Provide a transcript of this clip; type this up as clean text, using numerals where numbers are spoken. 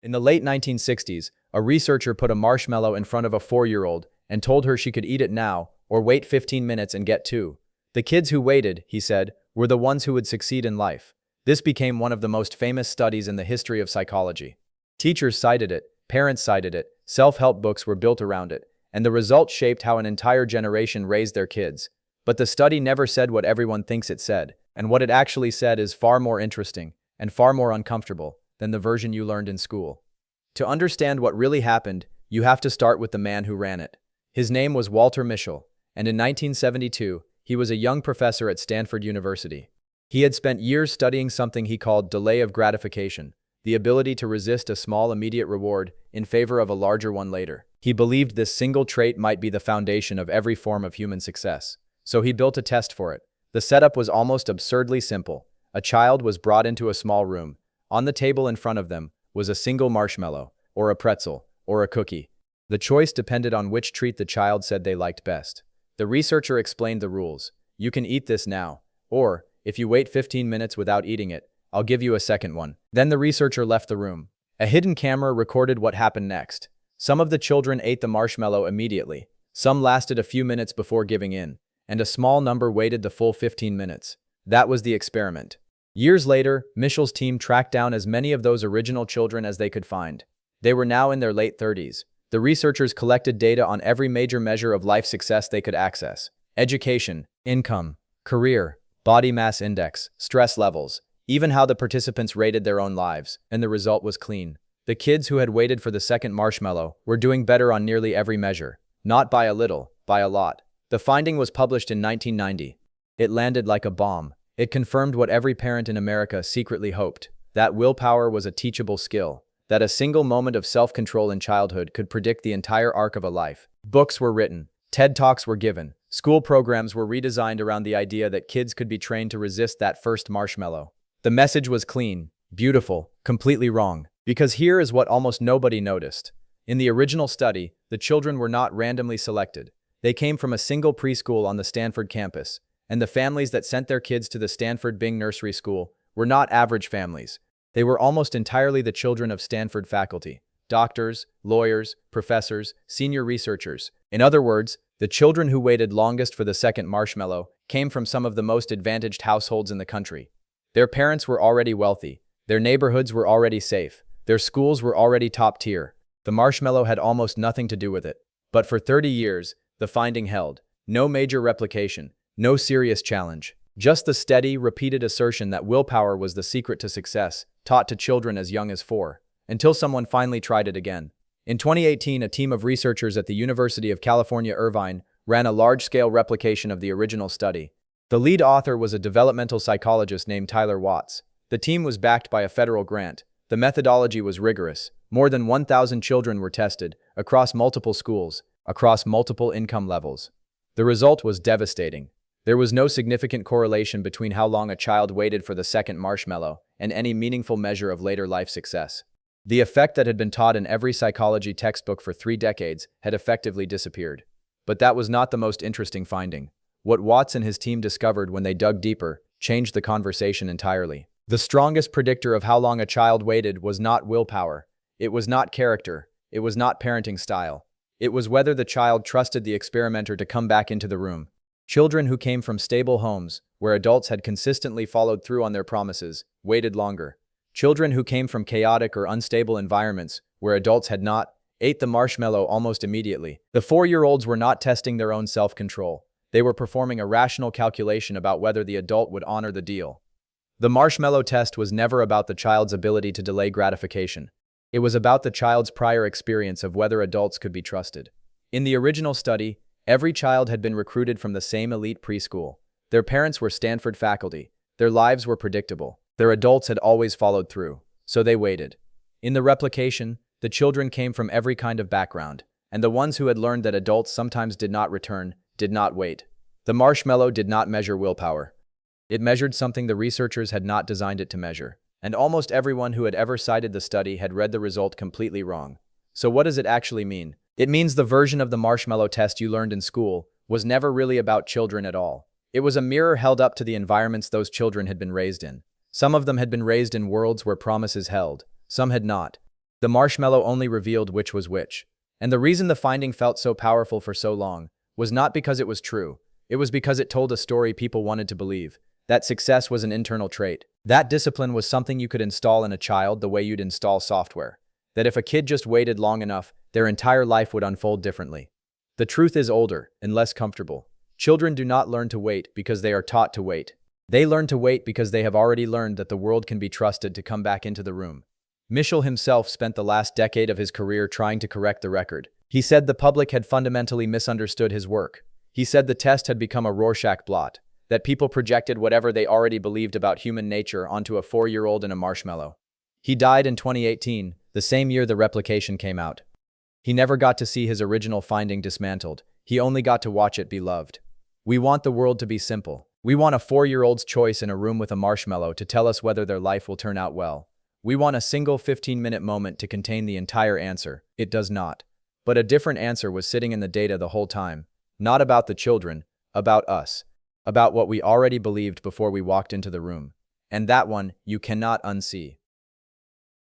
In the late 1960s, a researcher put a marshmallow in front of a 4-year-old and told her she could eat it now or wait 15 minutes and get 2. The kids who waited, he said, were the ones who would succeed in life. This became one of the most famous studies in the history of psychology. Teachers cited it, parents cited it, self-help books were built around it, and the results shaped how an entire generation raised their kids. But the study never said what everyone thinks it said, and what it actually said is far more interesting and far more uncomfortable than the version you learned in school. To understand what really happened, you have to start with the man who ran it. His name was Walter Mischel, and in 1972, he was a young professor at Stanford University. He had spent years studying something he called delay of gratification, the ability to resist a small immediate reward in favor of a larger one later. He believed this single trait might be the foundation of every form of human success. So he built a test for it. The setup was almost absurdly simple. A child was brought into a small room. On the table in front of them was a single marshmallow, or a pretzel, or a cookie. The choice depended on which treat the child said they liked best. The researcher explained the rules. You can eat this now, or, if you wait 15 minutes without eating it, I'll give you a second one. Then the researcher left the room. A hidden camera recorded what happened next. Some of the children ate the marshmallow immediately. Some lasted a few minutes before giving in, and a small number waited the full 15 minutes. That was the experiment. Years later, Mischel's team tracked down as many of those original children as they could find. They were now in their late 30s. The researchers collected data on every major measure of life success they could access: education, income, career, body mass index, stress levels, even how the participants rated their own lives, and the result was clean. The kids who had waited for the second marshmallow were doing better on nearly every measure. Not by a little, by a lot. The finding was published in 1990. It landed like a bomb. It confirmed what every parent in America secretly hoped: that willpower was a teachable skill, that a single moment of self-control in childhood could predict the entire arc of a life. Books were written, TED Talks were given, school programs were redesigned around the idea that kids could be trained to resist that first marshmallow. The message was clean, beautiful, completely wrong. Because here is what almost nobody noticed. In the original study, the children were not randomly selected. They came from a single preschool on the Stanford campus, and the families that sent their kids to the Stanford Bing Nursery School were not average families. They were almost entirely the children of Stanford faculty: doctors, lawyers, professors, senior researchers. In other words, the children who waited longest for the second marshmallow came from some of the most advantaged households in the country. Their parents were already wealthy, their neighborhoods were already safe, their schools were already top tier. The marshmallow had almost nothing to do with it. But for 30 years, the finding held. No major replication, no serious challenge. Just the steady, repeated assertion that willpower was the secret to success, taught to children as young as 4, until someone finally tried it again. In 2018, a team of researchers at the University of California, Irvine ran a large-scale replication of the original study. The lead author was a developmental psychologist named Tyler Watts. The team was backed by a federal grant. The methodology was rigorous. More than 1,000 children were tested, across multiple schools, across multiple income levels. The result was devastating. There was no significant correlation between how long a child waited for the second marshmallow and any meaningful measure of later life success. The effect that had been taught in every psychology textbook for 3 decades had effectively disappeared. But that was not the most interesting finding. What Watts and his team discovered when they dug deeper changed the conversation entirely. The strongest predictor of how long a child waited was not willpower. It was not character. It was not parenting style. It was whether the child trusted the experimenter to come back into the room. Children who came from stable homes, where adults had consistently followed through on their promises, waited longer. Children who came from chaotic or unstable environments, where adults had not, ate the marshmallow almost immediately. The 4-year-olds were not testing their own self-control. They were performing a rational calculation about whether the adult would honor the deal. The marshmallow test was never about the child's ability to delay gratification. It was about the child's prior experience of whether adults could be trusted. In the original study, every child had been recruited from the same elite preschool. Their parents were Stanford faculty. Their lives were predictable. Their adults had always followed through. So they waited. In the replication, the children came from every kind of background, and the ones who had learned that adults sometimes did not return, did not wait. The marshmallow did not measure willpower. It measured something the researchers had not designed it to measure. And almost everyone who had ever cited the study had read the result completely wrong. So what does it actually mean? It means the version of the marshmallow test you learned in school was never really about children at all. It was a mirror held up to the environments those children had been raised in. Some of them had been raised in worlds where promises held. Some had not. The marshmallow only revealed which was which. And the reason the finding felt so powerful for so long was not because it was true. It was because it told a story people wanted to believe. That success was an internal trait. That discipline was something you could install in a child the way you'd install software. That if a kid just waited long enough, their entire life would unfold differently. The truth is older and less comfortable. Children do not learn to wait because they are taught to wait. They learn to wait because they have already learned that the world can be trusted to come back into the room. Michel himself spent the last decade of his career trying to correct the record. He said the public had fundamentally misunderstood his work. He said the test had become a Rorschach blot, that people projected whatever they already believed about human nature onto a 4-year-old in a marshmallow. He died in 2018, the same year the replication came out. He never got to see his original finding dismantled. He only got to watch it be loved. We want the world to be simple. We want a 4-year-old's choice in a room with a marshmallow to tell us whether their life will turn out well. We want a single 15-minute moment to contain the entire answer. It does not. But a different answer was sitting in the data the whole time. Not about the children, about us. About what we already believed before we walked into the room. And that one, you cannot unsee.